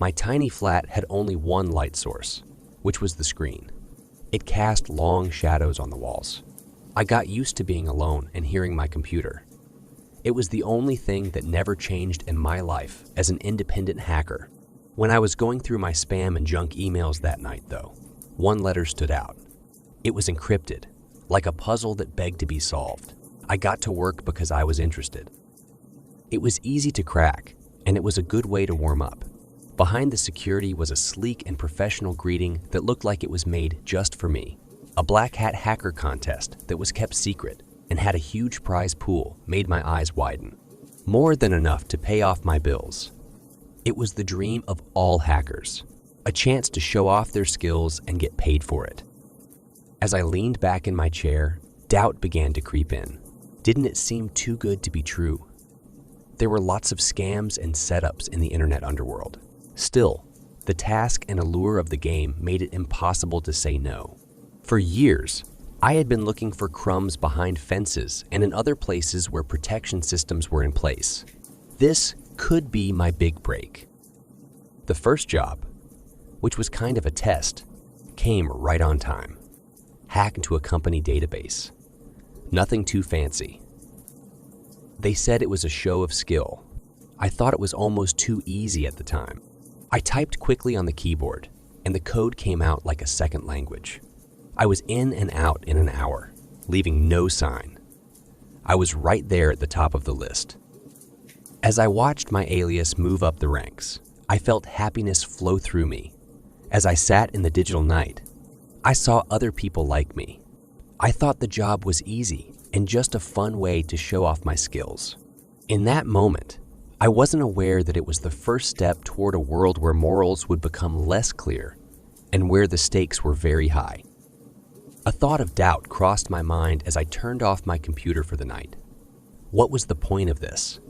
My tiny flat had only one light source, which was the screen. It cast long shadows on the walls. I got used to being alone and hearing my computer. It was the only thing that never changed in my life as an independent hacker. When I was going through my spam and junk emails that night, though, one letter stood out. It was encrypted, like a puzzle that begged to be solved. I got to work because I was interested. It was easy to crack, and it was a good way to warm up. Behind the security was a sleek and professional greeting that looked like it was made just for me. A black hat hacker contest that was kept secret and had a huge prize pool made my eyes widen. More than enough to pay off my bills. It was the dream of all hackers, a chance to show off their skills and get paid for it. As I leaned back in my chair, doubt began to creep in. Didn't it seem too good to be true? There were lots of scams and setups in the internet underworld. Still, the task and allure of the game made it impossible to say no. For years, I had been looking for crumbs behind fences and in other places where protection systems were in place. This could be my big break. The first job, which was kind of a test, came right on time. Hack into a company database. Nothing too fancy. They said it was a show of skill. I thought it was almost too easy at the time. I typed quickly on the keyboard, and the code came out like a second language. I was in and out in an hour, leaving no sign. I was right there at the top of the list. As I watched my alias move up the ranks, I felt happiness flow through me. As I sat in the digital night, I saw other people like me. I thought the job was easy and just a fun way to show off my skills. In that moment, I wasn't aware that it was the first step toward a world where morals would become less clear and where the stakes were very high. A thought of doubt crossed my mind as I turned off my computer for the night. What was the point of this?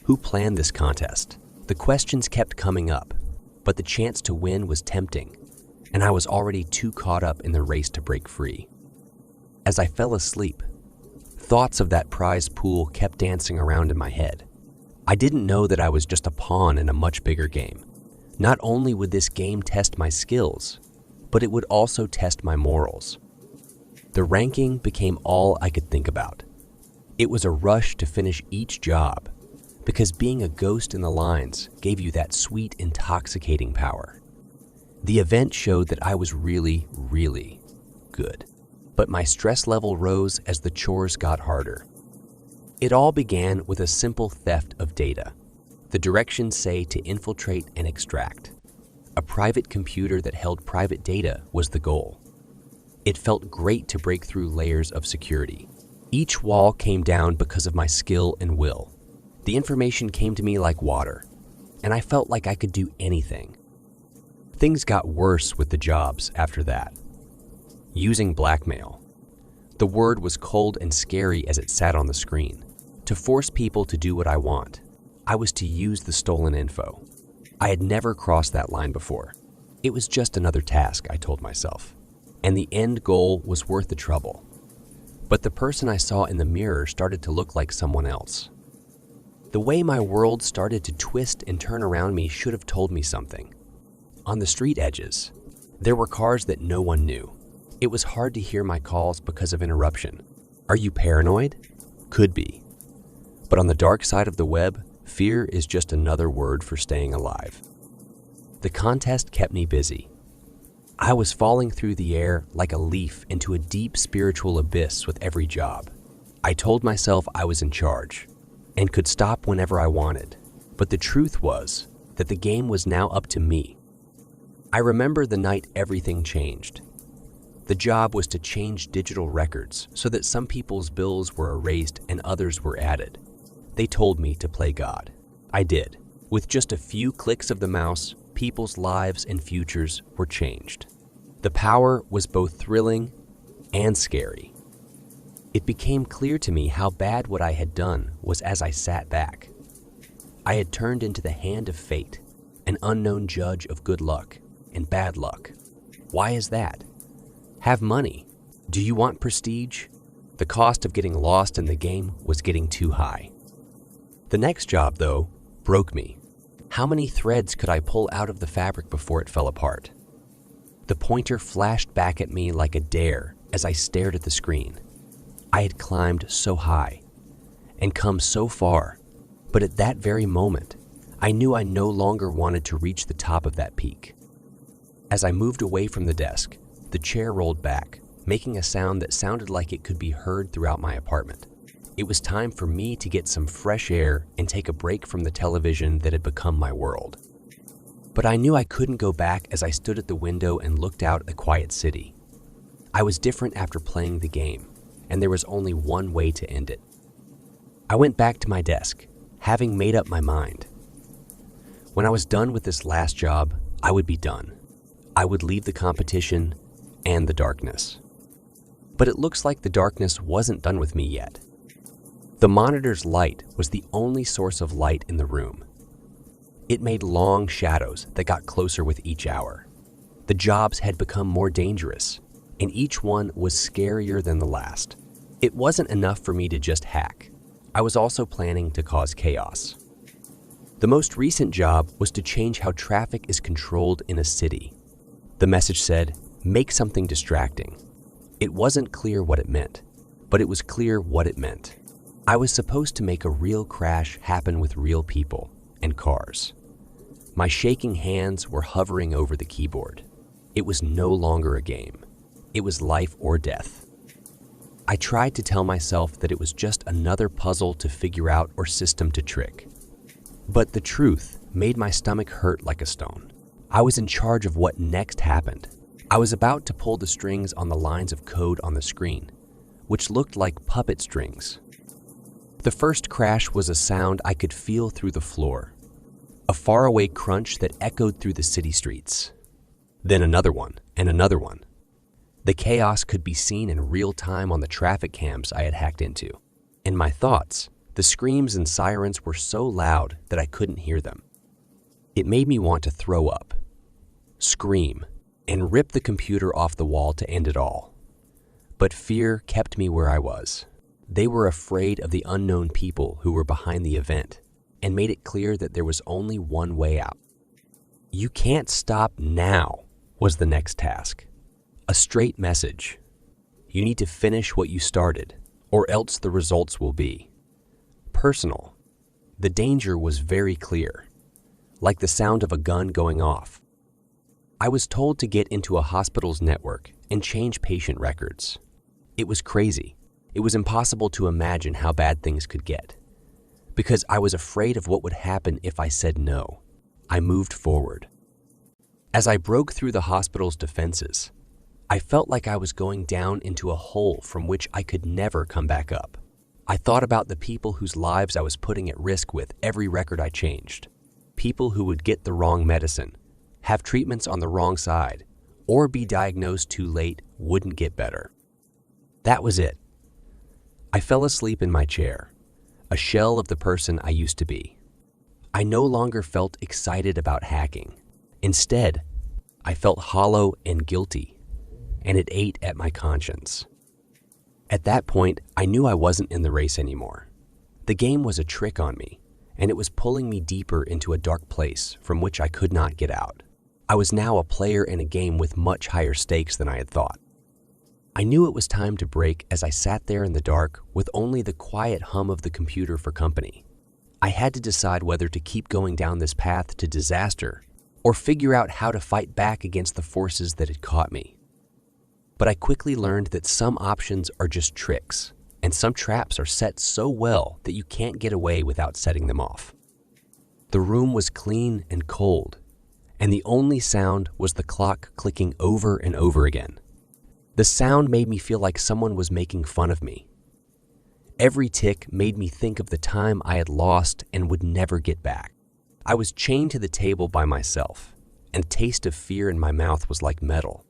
Who planned this contest? The questions kept coming up, but the chance to win was tempting, and I was already too caught up in the race to break free. As I fell asleep, thoughts of that prize pool kept dancing around in my head. I didn't know that I was just a pawn in a much bigger game. Not only would this game test my skills, but it would also test my morals. The ranking became all I could think about. It was a rush to finish each job, because being a ghost in the lines gave you that sweet, intoxicating power. The event showed that I was really, really good. But my stress level rose as the chores got harder. It all began with a simple theft of data. The directions say to infiltrate and extract. A private computer that held private data was the goal. It felt great to break through layers of security. Each wall came down because of my skill and will. The information came to me like water, and I felt like I could do anything. Things got worse with the jobs after that. Using blackmail. The word was cold and scary as it sat on the screen. To force people to do what I want, I was to use the stolen info. I had never crossed that line before. It was just another task, I told myself, and the end goal was worth the trouble. But the person I saw in the mirror started to look like someone else. The way my world started to twist and turn around me should have told me something. On the street edges, there were cars that no one knew. It was hard to hear my calls because of interruption. Are you paranoid? Could be. But on the dark side of the web, fear is just another word for staying alive. The contest kept me busy. I was falling through the air like a leaf into a deep spiritual abyss with every job. I told myself I was in charge and could stop whenever I wanted, but the truth was that the game was now up to me. I remember the night everything changed. The job was to change digital records so that some people's bills were erased and others were added. They told me to play God. I did. With just a few clicks of the mouse, people's lives and futures were changed. The power was both thrilling and scary. It became clear to me how bad what I had done was as I sat back. I had turned into the hand of fate, an unknown judge of good luck and bad luck. Why is that? Have money. Do you want prestige? The cost of getting lost in the game was getting too high. The next job, though, broke me. How many threads could I pull out of the fabric before it fell apart? The pointer flashed back at me like a dare as I stared at the screen. I had climbed so high and come so far, but at that very moment, I knew I no longer wanted to reach the top of that peak. As I moved away from the desk, the chair rolled back, making a sound that sounded like it could be heard throughout my apartment. It was time for me to get some fresh air and take a break from the television that had become my world. But I knew I couldn't go back as I stood at the window and looked out at the quiet city. I was different after playing the game, and there was only one way to end it. I went back to my desk, having made up my mind. When I was done with this last job, I would be done. I would leave the competition and the darkness. But it looks like the darkness wasn't done with me yet. The monitor's light was the only source of light in the room. It made long shadows that got closer with each hour. The jobs had become more dangerous, and each one was scarier than the last. It wasn't enough for me to just hack. I was also planning to cause chaos. The most recent job was to change how traffic is controlled in a city. The message said, "Make something distracting." It wasn't clear what it meant, but it was clear what it meant. I was supposed to make a real crash happen with real people and cars. My shaking hands were hovering over the keyboard. It was no longer a game. It was life or death. I tried to tell myself that it was just another puzzle to figure out or system to trick. But the truth made my stomach hurt like a stone. I was in charge of what next happened. I was about to pull the strings on the lines of code on the screen, which looked like puppet strings. The first crash was a sound I could feel through the floor, a faraway crunch that echoed through the city streets. Then another one, and another one. The chaos could be seen in real time on the traffic cams I had hacked into. In my thoughts, the screams and sirens were so loud that I couldn't hear them. It made me want to throw up, scream, and rip the computer off the wall to end it all. But fear kept me where I was. They were afraid of the unknown people who were behind the event and made it clear that there was only one way out. "You can't stop now," was the next task. A straight message. You need to finish what you started, or else the results will be personal. The danger was very clear, like the sound of a gun going off. I was told to get into a hospital's network and change patient records. It was crazy. It was impossible to imagine how bad things could get. Because I was afraid of what would happen if I said no, I moved forward. As I broke through the hospital's defenses, I felt like I was going down into a hole from which I could never come back up. I thought about the people whose lives I was putting at risk with every record I changed. People who would get the wrong medicine, have treatments on the wrong side, or be diagnosed too late, wouldn't get better. That was it. I fell asleep in my chair, a shell of the person I used to be. I no longer felt excited about hacking. Instead, I felt hollow and guilty, and it ate at my conscience. At that point, I knew I wasn't in the race anymore. The game was a trick on me, and it was pulling me deeper into a dark place from which I could not get out. I was now a player in a game with much higher stakes than I had thought. I knew it was time to break as I sat there in the dark with only the quiet hum of the computer for company. I had to decide whether to keep going down this path to disaster or figure out how to fight back against the forces that had caught me. But I quickly learned that some options are just tricks, and some traps are set so well that you can't get away without setting them off. The room was clean and cold, and the only sound was the clock clicking over and over again. The sound made me feel like someone was making fun of me. Every tick made me think of the time I had lost and would never get back. I was chained to the table by myself, and the taste of fear in my mouth was like metal.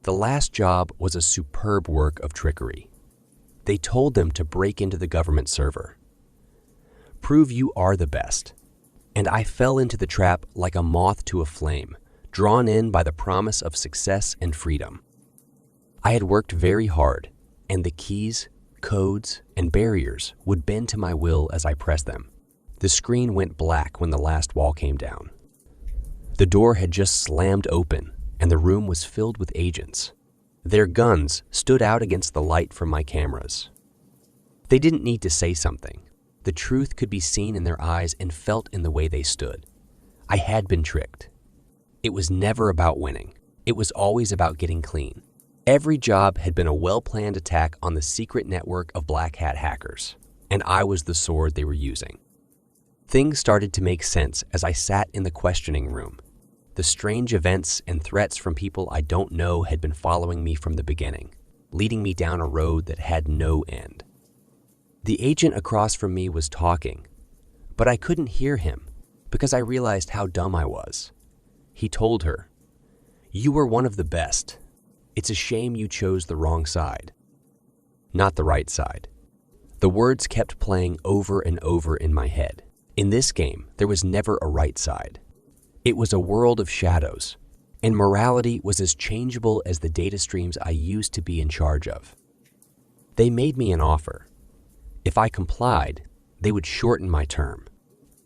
The last job was a superb work of trickery. They told them to break into the government server. Prove you are the best. And I fell into the trap like a moth to a flame, drawn in by the promise of success and freedom. I had worked very hard, and the keys, codes, and barriers would bend to my will as I pressed them. The screen went black when the last wall came down. The door had just slammed open, and the room was filled with agents. Their guns stood out against the light from my cameras. They didn't need to say something. The truth could be seen in their eyes and felt in the way they stood. I had been tricked. It was never about winning. It was always about getting clean. Every job had been a well-planned attack on the secret network of black hat hackers, and I was the sword they were using. Things started to make sense as I sat in the questioning room. The strange events and threats from people I don't know had been following me from the beginning, leading me down a road that had no end. The agent across from me was talking, but I couldn't hear him because I realized how dumb I was. He told her, "You were one of the best. It's a shame you chose the wrong side." Not the right side. The words kept playing over and over in my head. In this game, there was never a right side. It was a world of shadows, and morality was as changeable as the data streams I used to be in charge of. They made me an offer. If I complied, they would shorten my term.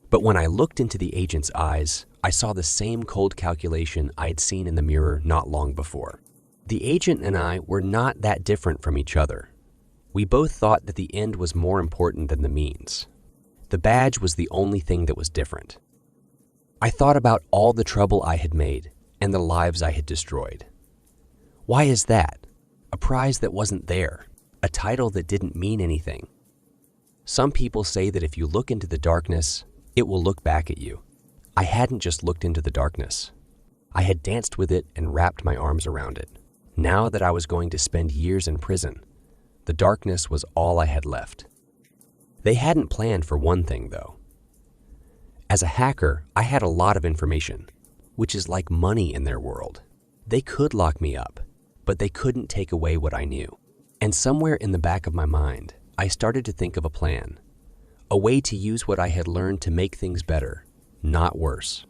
But when I looked into the agent's eyes, I saw the same cold calculation I had seen in the mirror not long before. The agent and I were not that different from each other. We both thought that the end was more important than the means. The badge was the only thing that was different. I thought about all the trouble I had made and the lives I had destroyed. Why is that? A prize that wasn't there, a title that didn't mean anything. Some people say that if you look into the darkness, it will look back at you. I hadn't just looked into the darkness. I had danced with it and wrapped my arms around it. Now that I was going to spend years in prison, the darkness was all I had left. They hadn't planned for one thing, though. As a hacker, I had a lot of information, which is like money in their world. They could lock me up, but they couldn't take away what I knew. And somewhere in the back of my mind, I started to think of a plan, a way to use what I had learned to make things better, not worse.